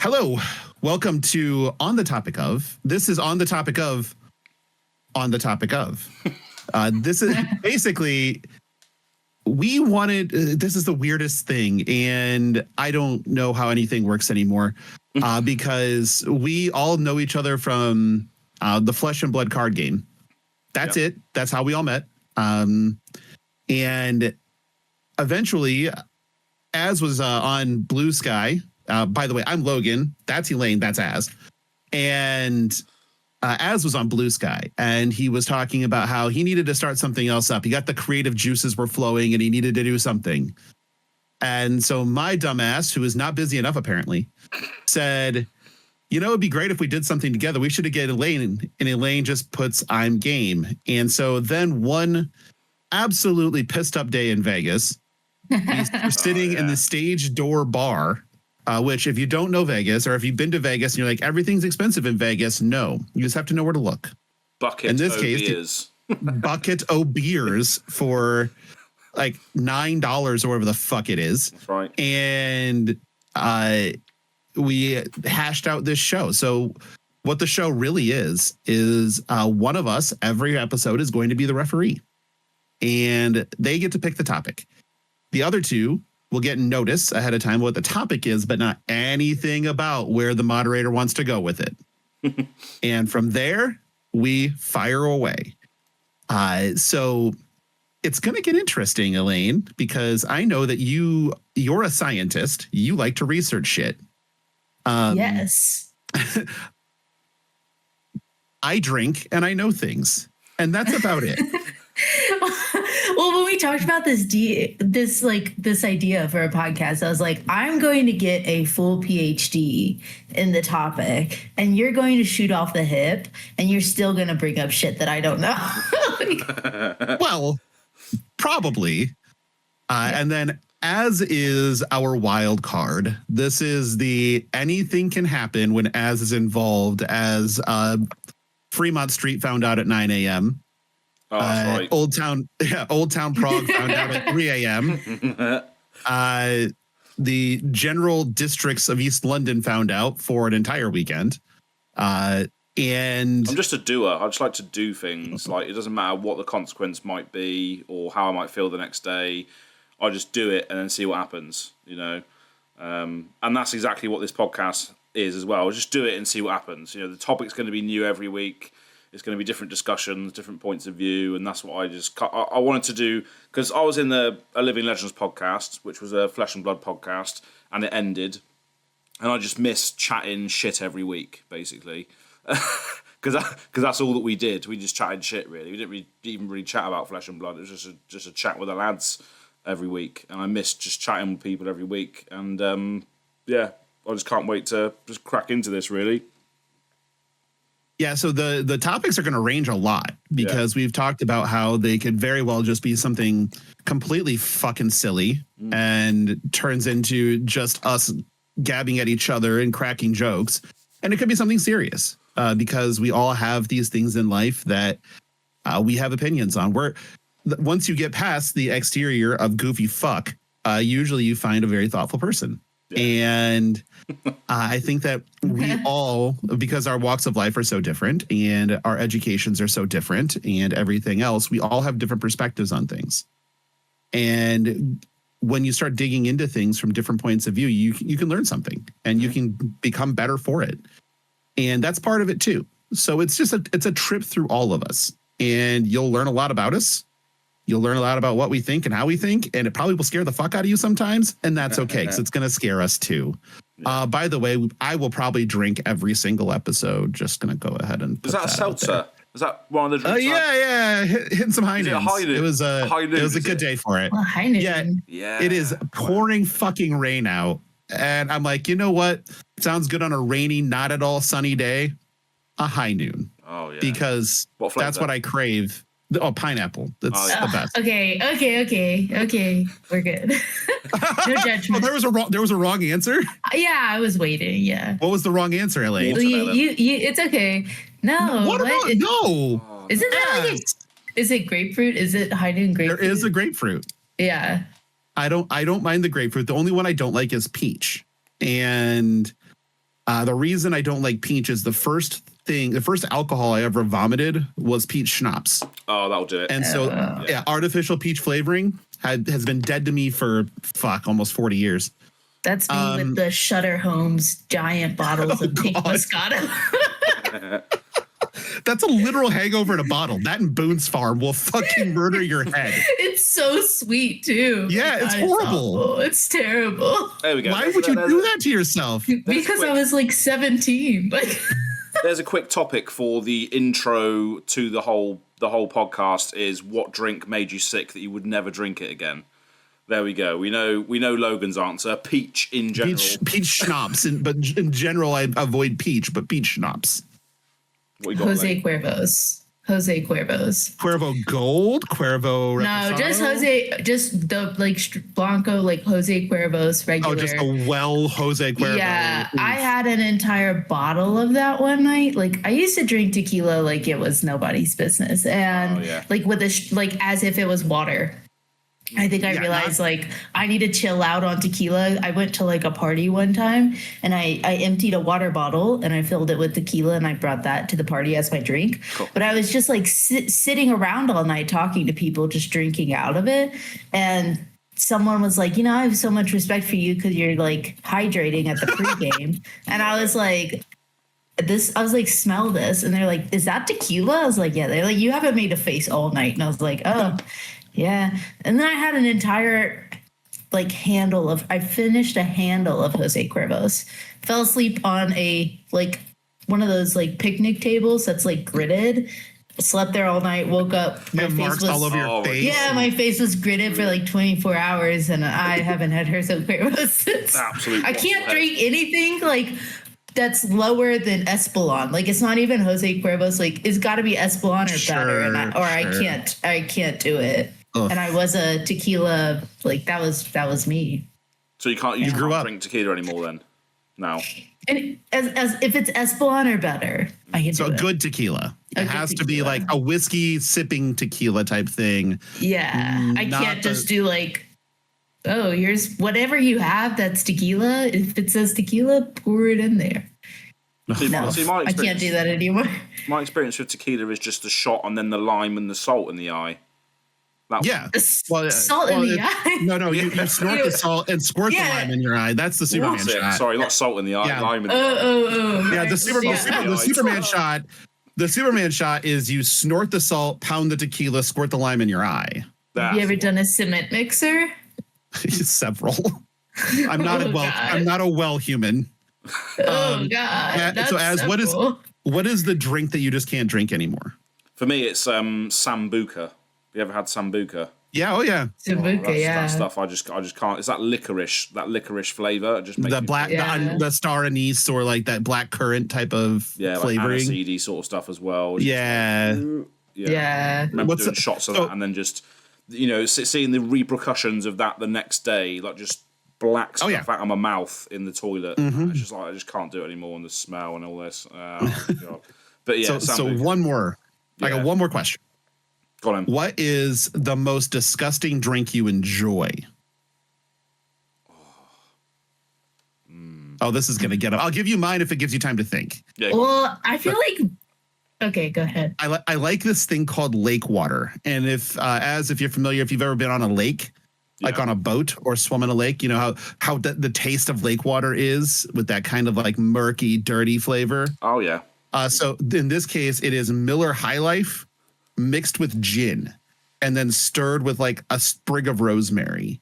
Hello, welcome to On the Topic of. This is On the Topic of On the Topic of. This is basically, we wanted, this is the weirdest thing, and I don't know how anything works anymore because we all know each other from the Flesh and Blood card game. That's it. That's how we all met. And eventually, Az was on Blue Sky. By the way, I'm Logan. That's Elaine. That's Az. And Az was on Blue Sky, and he was talking about how he needed to start something else up. He got the creative juices were flowing, and he needed to do something. And so my dumbass, who is not busy enough apparently, said, you know, it'd be great if we did something together. We should get Elaine. And Elaine just puts, I'm game. And so then one absolutely pissed up day in Vegas, he's sitting in the Stage Door bar. Which, if you don't know Vegas, or if you've been to Vegas and you're like, everything's expensive in Vegas, no. You just have to know where to look. Bucket in this o' case, beers. Bucket o' beers for like $9 or whatever the fuck it is. That's right. And we hashed out this show. So what the show really is one of us, every episode, is going to be the referee. And they get to pick the topic. The other two will get notice ahead of time what the topic is, but not anything about where the moderator wants to go with it. And from there, we fire away. So it's going to get interesting, Elaine, because I know that you're a scientist. You like to research shit. Yes. I drink and I know things, and that's about it. Well, when we talked about this idea for a podcast, I was like, I'm going to get a full PhD in the topic, and you're going to shoot off the hip, and you're still going to bring up shit that I don't know. Well, probably. And then, Az is our wild card. This is the anything can happen when Az is involved, as Fremont Street found out at 9 a.m. Oh, that's right. Old Town Prague found out at 3 a.m. The general districts of East London found out for an entire weekend. And I'm just a doer. I just like to do things. Like, it doesn't matter what the consequence might be or how I might feel the next day. I just do it and then see what happens, you know. And that's exactly what this podcast is as well. Just do it and see what happens. You know, the topic's going to be new every week. It's going to be different discussions, different points of view, and that's what I wanted to do, because I was in a Living Legends podcast, which was a Flesh and Blood podcast, and it ended, and I just missed chatting shit every week, basically, because that's all that we did. We just chatted shit, really. We didn't even really chat about Flesh and Blood. It was just a chat with the lads every week, and I missed just chatting with people every week, and I just can't wait to just crack into this, really. Yeah, so the topics are going to range a lot, because we've talked about how they could very well just be something completely fucking silly and turns into just us gabbing at each other and cracking jokes. And it could be something serious, because we all have these things in life that we have opinions on. Once you get past the exterior of goofy fuck, usually you find a very thoughtful person. Yeah. And I think that we all, because our walks of life are so different and our educations are so different and everything else, we all have different perspectives on things. And when you start digging into things from different points of view, you can learn something and you can become better for it. And that's part of it too. So it's just it's a trip through all of us, and you'll learn a lot about us. You'll learn a lot about what we think and how we think, and it probably will scare the fuck out of you sometimes, and that's okay, because it's going to scare us too. By the way, I will probably drink every single episode. Just going to go ahead and put Is that a seltzer? Is that one of the drinks? Hitting some high noons. It was a good day for it. Well, high noon. Yeah. It is pouring fucking rain out, and I'm like, you know what? Sounds good on a rainy, not at all sunny day. A high noon. Oh yeah. Because that's what I crave. Oh, pineapple. That's the best. Okay. We're good. No judgment. There was a wrong answer? Yeah, I was waiting. Yeah. What was the wrong answer, Elaine? It's okay. No. What about no? Isn't that is it grapefruit? Is it high noon grapefruit? There is a grapefruit. Yeah. I don't mind the grapefruit. The only one I don't like is peach. And The reason I don't like peach is the first alcohol I ever vomited was peach schnapps. Oh, that'll do it. And so, artificial peach flavoring has been dead to me for almost 40 years. That's me with the Shutter Homes giant bottles of pink Moscato. That's a literal hangover in a bottle. That and Boone's Farm will fucking murder your head. It's so sweet too. Yeah, it's horrible. Awful. It's terrible. There we go. Why would you do that to yourself? Because I was like 17. Like, there's a quick topic for the intro to the whole podcast is what drink made you sick that you would never drink it again. There we go. We know Logan's answer. Peach in general. Peach schnapps, but in general, I avoid peach, but peach schnapps. What you got, Jose Cuervos. Cuervo Gold, Cuervo. No, Reposado? just the like Blanco, like Jose Cuervos regular. Oh, just a Jose Cuervo. Yeah, I had an entire bottle of that one night. Like I used to drink tequila like it was nobody's business, and like with like as if it was water. I think I realized like I need to chill out on tequila. I went to like a party one time and I emptied a water bottle and I filled it with tequila and I brought that to the party as my drink. Cool. But I was just like sitting around all night talking to people, just drinking out of it. And someone was like, I have so much respect for you because you're like hydrating at the pregame. And I was like, smell this. And they're like, is that tequila? I was like, yeah. They're like, you haven't made a face all night. And I was like, oh. Yeah. And then I had an entire I finished a handle of Jose Cuervos. Fell asleep on one of those like picnic tables that's like gridded. Slept there all night, woke up. My face marks was all over your face. Yeah, my face was gridded for like 24 hours and I haven't had Jose Cuervos since. Absolutely. I can't drink anything like that's lower than Espolon. Like it's not even Jose Cuervos. Like it's got to be Espolon or better, I can't do it. Ugh. And I was a tequila, like that was me. So you can't drink tequila anymore then? No. And as if it's Espolon or better, I can do it. So a good tequila. It has to be like a whiskey sipping tequila type thing. Yeah. I can't just do like, oh, here's whatever you have that's tequila. If it says tequila, pour it in there. No, I can't do that anymore. My experience with tequila is just the shot and then the lime and the salt in the eye. Salt in the eye. No, you snort the salt and squirt the lime in your eye. That's the Superman shot. Sorry, not salt in the eye. Lime in the eye. Yeah, the Superman shot. The Superman shot is you snort the salt, pound the tequila, squirt the lime in your eye. Have you ever done a cement mixer? Several. I'm not a well human. Oh God. So what is the drink that you just can't drink anymore? For me, it's Sambuca. You ever had Sambuca? Yeah, oh yeah. Sambuca, that stuff I just can't. It's that licorice flavor. It just makes the star anise or like that black currant type of flavoring. Like aniseedy sort of stuff as well. Yeah. Remember doing shots of that and then just seeing the repercussions of that the next day, like just black stuff out of my mouth in the toilet. Mm-hmm. It's just like I just can't do it anymore, and the smell and all this. But yeah. So one more. I got one more question. Go on. What is the most disgusting drink you enjoy? Oh, this is gonna get up. I'll give you mine if it gives you time to think. Yeah. Well, I feel like. Okay, go ahead. I like this thing called lake water, and if you're familiar, if you've ever been on a lake, like on a boat or swum in a lake, you know how the taste of lake water is with that kind of like murky, dirty flavor. Oh yeah. So in this case, it is Miller High Life mixed with gin and then stirred with like a sprig of rosemary.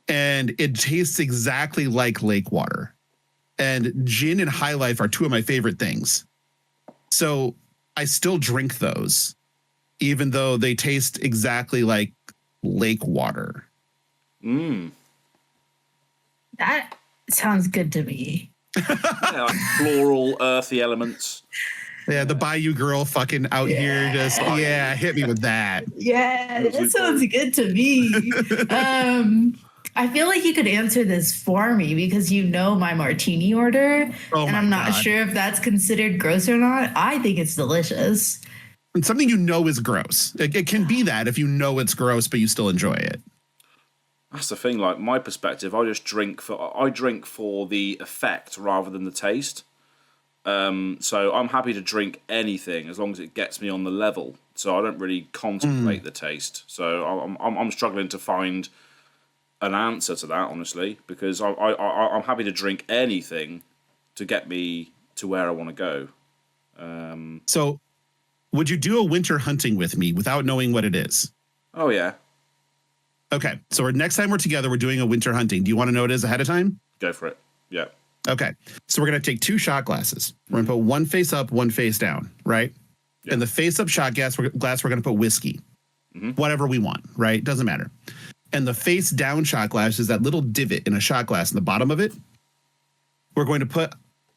And it tastes exactly like lake water. And gin and High Life are two of my favorite things. So I still drink those, even though they taste exactly like lake water. That sounds good to me. Like floral, earthy elements. Yeah, the Bayou girl fucking out here just hit me with that. Yeah, that sounds good to me. I feel like you could answer this for me because you know my martini order, and I'm not sure if that's considered gross or not. I think it's delicious. And something is gross. It can be that if you know it's gross, but you still enjoy it. That's the thing. Like my perspective, I drink for the effect rather than the taste. So I'm happy to drink anything as long as it gets me on the level. So I don't really contemplate the taste. So I'm struggling to find an answer to that, honestly, because I'm happy to drink anything to get me to where I want to go. So would you do a winter hunting with me without knowing what it is? Oh, yeah. Okay. So next time we're together, we're doing a winter hunting. Do you want to know what it is ahead of time? Go for it. Yeah. Okay. So we're going to take 2 shot glasses. We're going to put one face up, one face down, right? Yeah. In the face up shot glass, we're going to put whiskey, whatever we want, right? Doesn't matter. And the face down shot glass is that little divot in a shot glass in the bottom of it. We're going to put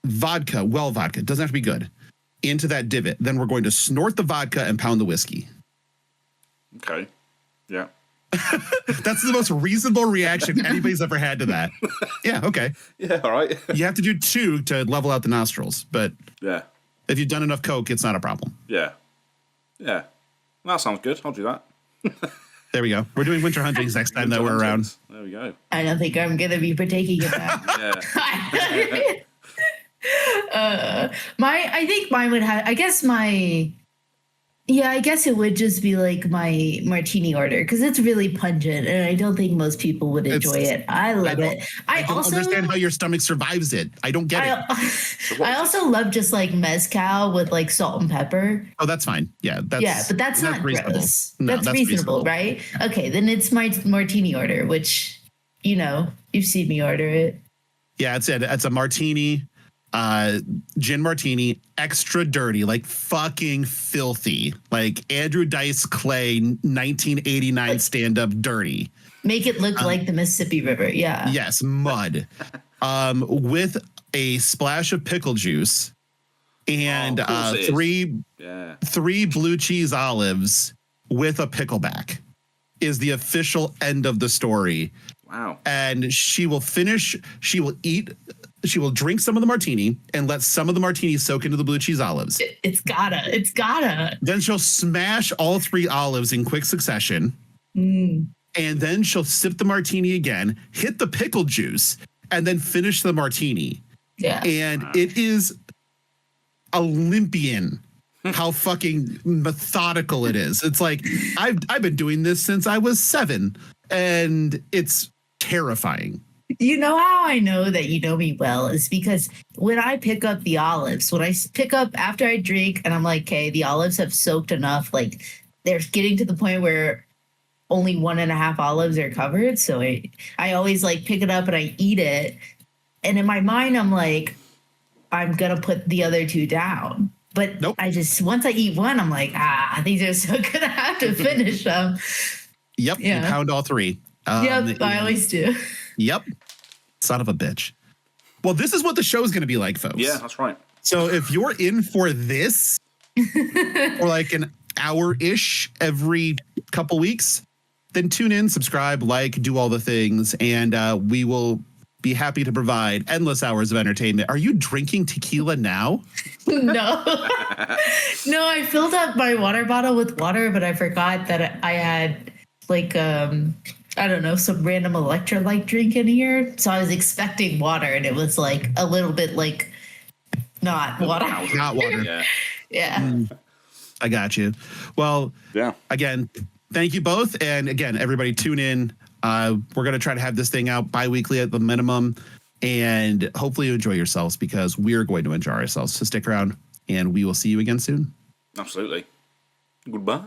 vodka, well vodka, doesn't have to be good, into that divot. Then we're going to snort the vodka and pound the whiskey. Okay. Yeah. That's the most reasonable reaction anybody's ever had to that. Yeah, okay. Yeah, all right. You have to do 2 to level out the nostrils, but Yeah. if you've done enough coke, it's not a problem. Yeah. Yeah. That sounds good. I'll do that. There we go. We're doing winter huntings next time that we're around. There we go. I don't think I'm gonna be partaking in that. Yeah. I think mine would have. I guess it would just be like my martini order because it's really pungent, and I don't think most people would enjoy it. I love it. I don't understand how your stomach survives it. I don't get it. I also love just like mezcal with like salt and pepper. Oh, that's fine. Yeah, but that's not reasonable. gross. No, that's reasonable, right? Okay, then it's my martini order, which you've seen me order it. Yeah, it's a martini, gin martini, extra dirty, like fucking filthy, like Andrew Dice Clay 1989 stand-up dirty. Make it look like the Mississippi River. Yeah. Yes, mud. With a splash of pickle juice and of course it is. 3 blue cheese olives with a pickleback is the official end of the story. Wow. And she will drink some of the martini and let some of the martini soak into the blue cheese olives. It's gotta. Then she'll smash all 3 olives in quick succession. And then she'll sip the martini again, hit the pickle juice, and then finish the martini. Yeah. And it is Olympian how fucking methodical it is. It's like I've been doing this since I was 7, and it's terrifying. You know how I know that you know me well is because when I pick up the olives, when I pick up after I drink and I'm like, okay, the olives have soaked enough, like they're getting to the point where only 1.5 olives are covered. So I always like pick it up and I eat it. And in my mind, I'm like, I'm going to put the other 2 down. But nope. Once I eat one, I'm like, these are so good. I have to finish them. Yep. Yeah. You pound all 3. Yep. I always do. Yep. Son of a bitch. Well, this is what the show is going to be like, folks. Yeah, that's right. So if you're in for this or like an hour-ish every couple weeks, then tune in, subscribe, like, do all the things, and we will be happy to provide endless hours of entertainment. Are you drinking tequila now? No. No, I filled up my water bottle with water, but I forgot that I had like I don't know, some random electrolyte drink in here. So I was expecting water, and it was like a little bit like not water. Not water. Yeah. Yeah. I got you. Well, Yeah. again, thank you both. And again, everybody tune in. We're going to try to have this thing out bi-weekly at the minimum. And hopefully you enjoy yourselves because we're going to enjoy ourselves. So stick around and we will see you again soon. Absolutely. Goodbye.